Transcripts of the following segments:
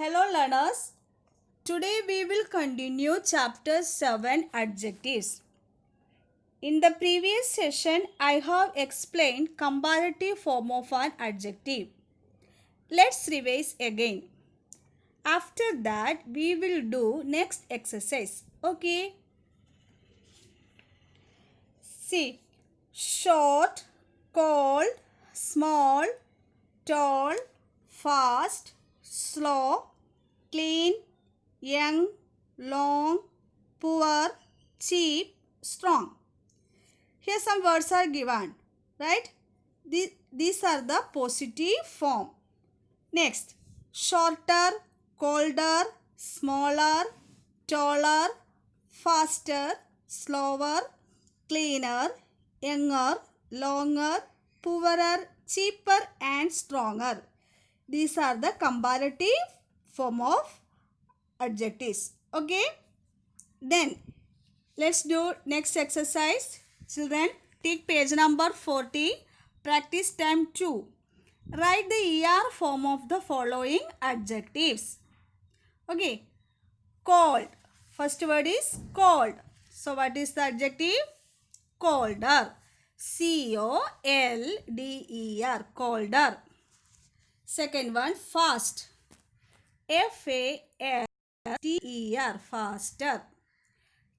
Hello learners. Today we will continue chapter 7 adjectives. In the previous session I have explained comparative form of an adjective. Let's revise again. After that we will do next exercise. Okay. See, short, cold, small, tall, fast, slow, clean, young, long, poor, cheap, strong. Here some words are given, right? These are the positive form. Next, shorter, colder, smaller, taller, faster, slower, cleaner, younger, longer, poorer, cheaper and stronger. These are the comparative form of adjectives. Okay. Then let's do next exercise. Children, take page number 40. Practice time 2. Write the ER form of the following adjectives. Okay. Cold. First word is cold. So what is the adjective? Colder. C-O-L-D-E-R. Colder. Second one, fast. F-A-S-T-E-R. Faster.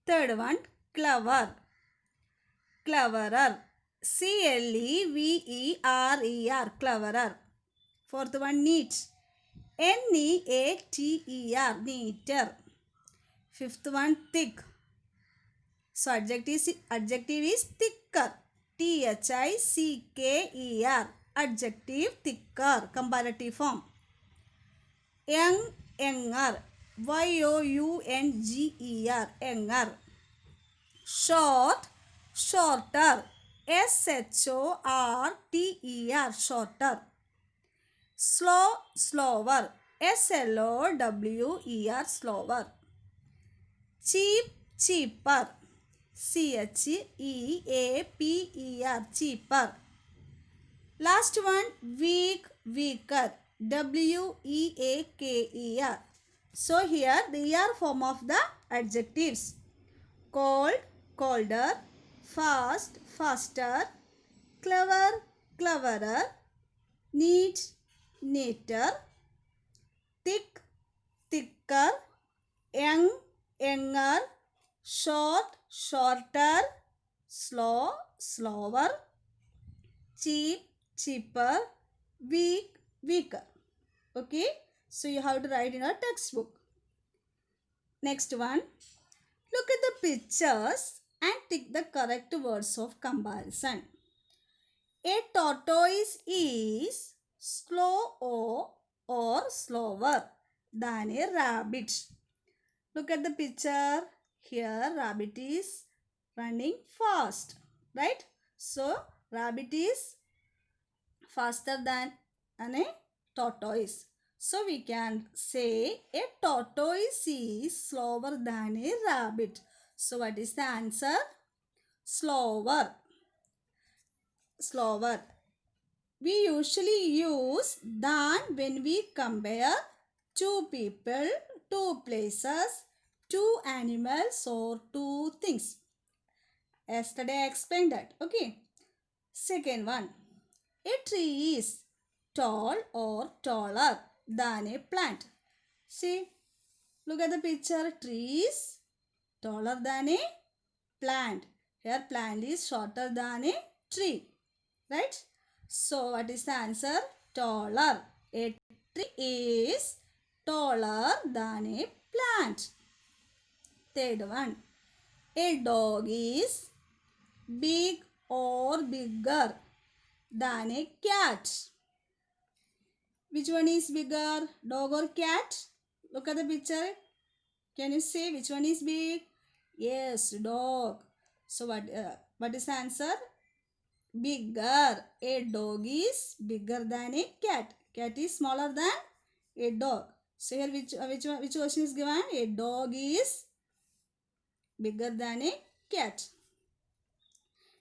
Third one, clever. Cleverer. C-L-E-V-E-R-E-R. Cleverer. Fourth one, neat. N-E-A-T-E-R. Neater. Fifth one, thick. So adjective is thicker. T-H-I-C-K-E-R. Adjective thicker. Comparative form. Young, younger. Y-O-U-N-G-E-R. Younger. Short, shorter. S-H-O-R-T-E-R. Shorter. Slow, slower. S-L-O-W-E-R. Slower. Cheap, cheaper. C-H-E-A-P-E-R. Cheaper. Last one, weak, weaker. W-E-A-K-E-R. So here the ER form of the adjectives. Cold, colder, fast, faster, clever, cleverer, neat, neater, thick, thicker, young, younger, short, shorter, slow, slower, cheap, cheaper, weak, weaker. Okay. So you have to write in a textbook. Next one. Look at the pictures and tick the correct words of comparison. A tortoise is slow or slower than a rabbit. Look at the picture. Here rabbit is running fast, right? So rabbit is faster than a tortoise. So we can say a tortoise is slower than a rabbit. So what is the answer? Slower. Slower. We usually use than when we compare two people, two places, two animals or two things. Yesterday I explained that. Okay. Second one. A tree is tall or taller than a plant. See, look at the picture. Tree is taller than a plant. Here plant is shorter than a tree. Right? So what is the answer? Taller. A tree is taller than a plant. Third one. A dog is big or bigger than a cat. Which one is bigger, dog or cat? Look at the picture. Can you say which one is big? Yes, dog. So what is the answer? Bigger. A dog is bigger than a cat. Cat is smaller than a dog. So here which question is given? A dog is bigger than a cat.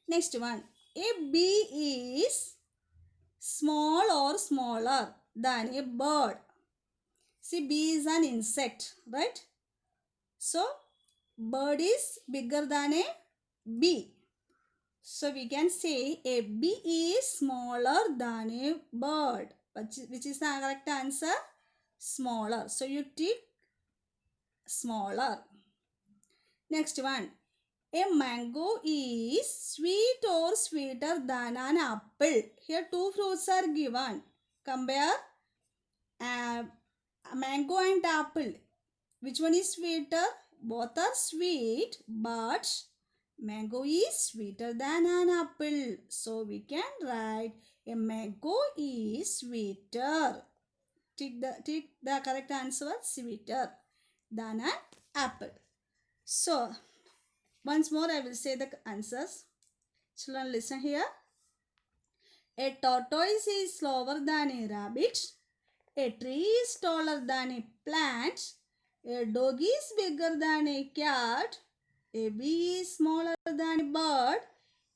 Next one. A bee is small or smaller than a bird. See, bee is an insect, right? So bird is bigger than a bee. So we can say a bee is smaller than a bird. Which is the correct answer? Smaller. So you tick smaller. Next one. A mango is sweet or sweeter than an apple. Here two fruits are given. Compare uh, mango and apple. Which one is sweeter? Both are sweet, but mango is sweeter than an apple. So we can write a mango is sweeter. Take the correct answer, sweeter than an apple. So once more I will say the answers. Children, listen here. A tortoise is slower than a rabbit. A tree is taller than a plant. A dog is bigger than a cat. A bee is smaller than a bird.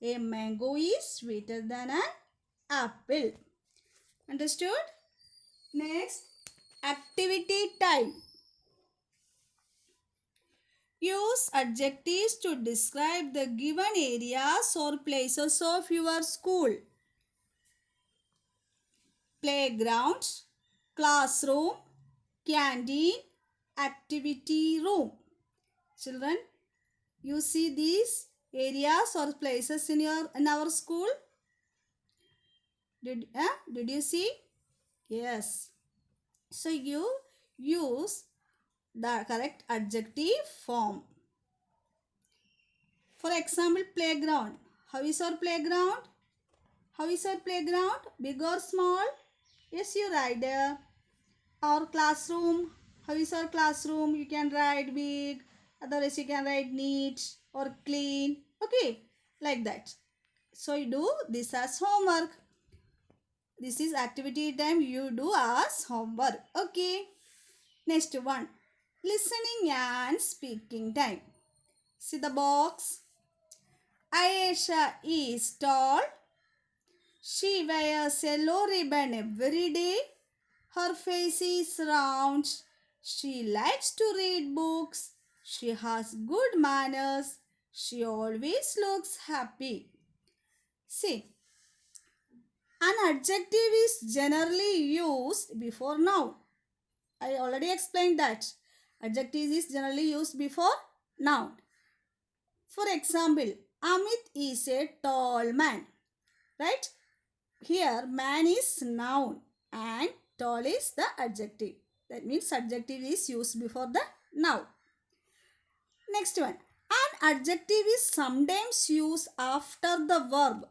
A mango is sweeter than an apple. Understood? Next, activity time. Use adjectives to describe the given areas or places of your school. Playground, classroom, canteen, activity room. Children, you see these areas or places in our school? Did you see? Yes. So you use the correct adjective form. For example, playground. How is our playground? How is our playground? Big or small? Yes, you write there. Our classroom. How is our classroom? You can write big. Otherwise, you can write neat or clean. Okay, like that. So you do this as homework. This is activity time. You do as homework. Okay. Next one. Listening and speaking time. See the box. Ayesha is tall. She wears yellow ribbon every day. Her face is round. She likes to read books. She has good manners. She always looks happy. See, an adjective is generally used before noun. I already explained that. Adjective is generally used before noun. For example, Amit is a tall man. Right? Here, man is noun and tall is the adjective. That means adjective is used before the noun. Next one. An adjective is sometimes used after the verb.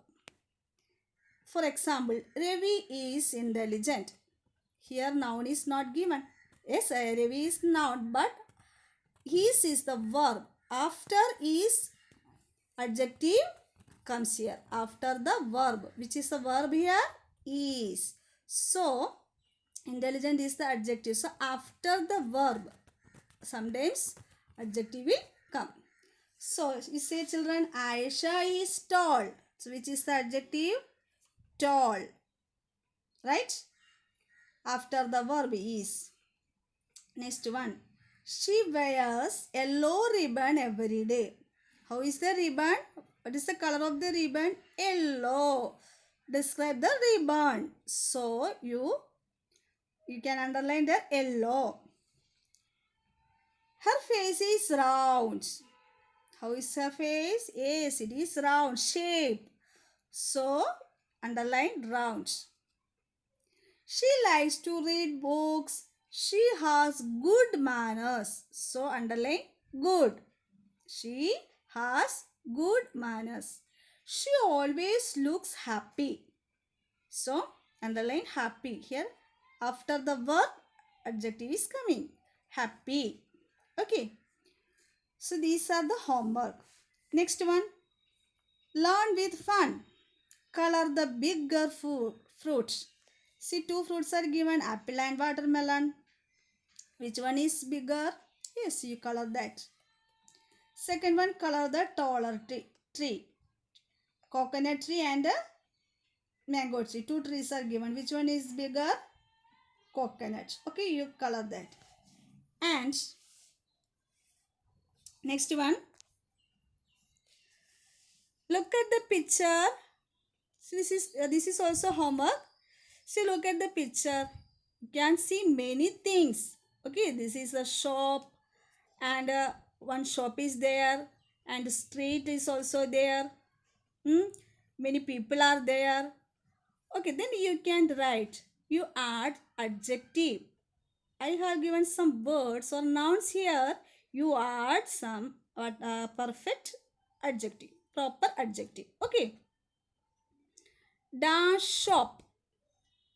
For example, Ravi is intelligent. Here noun is not given. Yes, Ravi is noun, but his is the verb. After is adjective comes here. After the verb. Which is the verb here? Is. So, intelligent is the adjective. So, after the verb, sometimes adjective will come. So, you say children, Aisha is tall. So, which is the adjective? Tall. Right? After the verb is. Next one. She wears yellow ribbon every day. How is the ribbon? What is the color of the ribbon? Yellow. Describe the ribbon. So, you can underline the yellow. Her face is round. How is her face? Yes, it is round shape. So, underline round. She likes to read books. She has good manners. So, underline good. She has good manners. She always looks happy. So, underline happy here. After the verb, adjective is coming. Happy. Okay. So, these are the homework. Next one. Learn with fun. Color the bigger fruits. See, two fruits are given, apple and watermelon. Which one is bigger? Yes, you color that. Second one, color the taller tree. Coconut tree and a mango tree. Two trees are given. Which one is bigger? coconut. Okay, you color that. And next one, look at the picture. So this is also homework. So look at the picture. You can see many things. Okay, this is a shop, and one shop is there, and the street is also there. Hmm? Many people are there. Okay, then you can write. You add adjective. I have given some words or nouns here. You add some perfect adjective, proper adjective. Okay. Dash shop.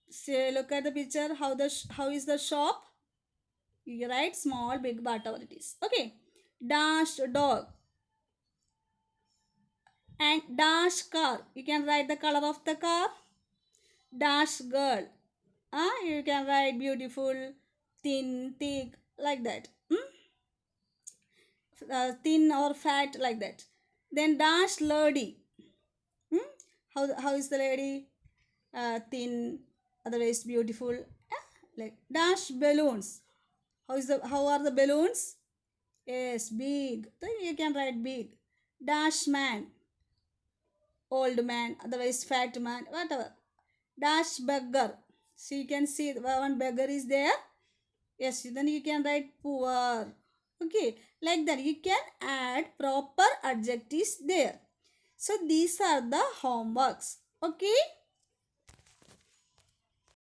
Say, look at the picture. How is the shop? You write small, big, whatever it is. Okay. Dash dog and dash car. You can write the color of the car. Dash girl. You can write beautiful, thin, thick, like that. Thin or fat, like that. Then dash lady. Hmm? How is the lady? Thin, otherwise beautiful. Like dash balloons. How are the balloons? Yes, big. Then you can write big. Dash man, old man, otherwise fat man, whatever. Dash beggar. So you can see one beggar is there. Yes, then you can write poor. Okay, like that you can add proper adjectives there. So these are the homeworks. Okay.